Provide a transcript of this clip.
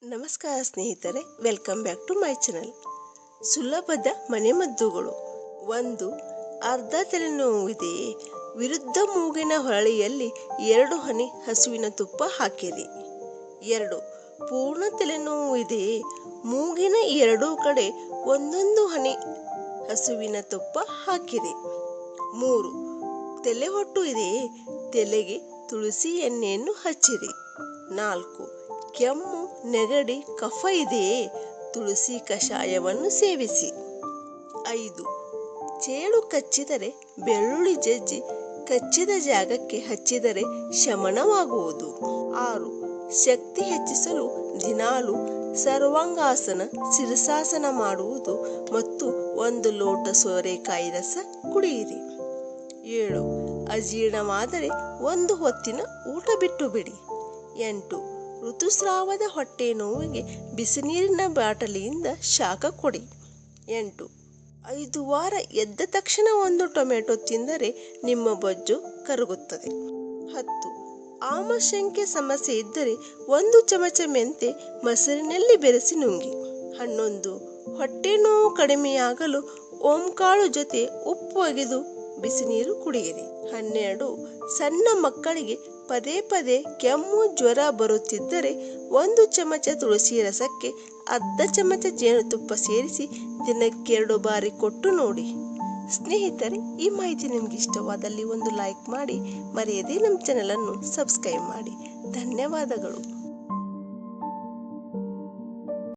ನಮಸ್ಕಾರ ಸ್ನೇಹಿತರೆ, welcome back to my channel. ಸುಲಭದ ಮನೆಮದ್ದುಗಳು. 1. ಅರ್ಧ ತಲೆನೋವಿದೆಯೇ? ವಿರುದ್ಧ ಮೂಗಿನ ಹೊರಳಿಯಲ್ಲಿ 2 ಹನಿ ಹಸುವಿನ ತುಪ್ಪ ಹಾಕಿರಿ. 2. ಪೂರ್ಣ ತಲೆನೋವು ಇದೆಯೇ? ಮೂಗಿನ 2 ಕಡೆ 1 ಹನಿ ಹಸುವಿನ ತುಪ್ಪ ಹಾಕಿರಿ. 3. ತಲೆಹೊಟ್ಟು ಇದೆಯೇ? ತಲೆಗೆ ತುಳಸಿ ಎಣ್ಣೆಯನ್ನು ಹಚ್ಚಿರಿ. 4. ಕೆಮ್ಮು, ನೆಗಡಿ, ಕಫ ಇದೆಯೇ? ತುಳಸಿ ಕಷಾಯವನ್ನು ಸೇವಿಸಿ. 5. ಚೇಳು ಕಚ್ಚಿದರೆ ಬೆಳ್ಳುಳ್ಳಿ ಜಜ್ಜಿ ಕಚ್ಚಿದ ಜಾಗಕ್ಕೆ ಹಚ್ಚಿದರೆ ಶಮನವಾಗುವುದು. 6. ಶಕ್ತಿ ಹೆಚ್ಚಿಸಲು ದಿನಾಲು ಸರ್ವಾಂಗಾಸನ, ಶೀರ್ಷಾಸನ ಮಾಡುವುದು ಮತ್ತು 1 ಲೋಟ ಸೋರೆಕಾಯಿ ರಸ ಕುಡಿಯಿರಿ. 7. ಅಜೀರ್ಣವಾದರೆ 1 ಹೊತ್ತಿನ ಊಟ ಬಿಟ್ಟು ಬಿಡಿ. 8. ಋತುಸ್ರಾವದ ಹೊಟ್ಟೆ ನೋವಿಗೆ ಬಿಸಿನೀರಿನ ಬಾಟಲಿಯಿಂದ ಶಾಖ ಕೊಡಿ. 8. 5 ವಾರ ಎದ್ದ ತಕ್ಷಣ 1 ಟೊಮೆಟೊ ತಿಂದರೆ ನಿಮ್ಮ ಬೊಜ್ಜು ಕರಗುತ್ತದೆ. 10. ಆಮಶಂಕೆ ಸಮಸ್ಯೆ ಇದ್ದರೆ 1 ಚಮಚ ಮೆಂತೆ ಮೊಸರಿನಲ್ಲಿ ಬೆರೆಸಿ ನುಂಗಿ. 11. ಹೊಟ್ಟೆ ನೋವು ಕಡಿಮೆಯಾಗಲು ಓಂಕಾಳು ಜೊತೆ ಉಪ್ಪು ಅಗೆದು ಬಿಸಿನೀರು ಕುಡಿಯಿರಿ. 12. ಸಣ್ಣ ಮಕ್ಕಳಿಗೆ ಪದೇ ಪದೇ ಕೆಮ್ಮು, ಜ್ವರ ಬರುತ್ತಿದ್ದರೆ 1 ಚಮಚ ತುಳಸಿ ರಸಕ್ಕೆ ಅರ್ಧ ಚಮಚ ಜೇನುತುಪ್ಪ ಸೇರಿಸಿ ದಿನಕ್ಕೆ 2 ಬಾರಿ ಕೊಟ್ಟು ನೋಡಿ. ಸ್ನೇಹಿತರೆ, ಈ ಮಾಹಿತಿ ನಿಮಗೆ ಇಷ್ಟವಾದಲ್ಲಿ ಒಂದು ಲೈಕ್ ಮಾಡಿ, ಮರೆಯದೇ ನಮ್ಮ ಚಾನಲನ್ನು ಸಬ್ಸ್ಕ್ರೈಬ್ ಮಾಡಿ. ಧನ್ಯವಾದಗಳು.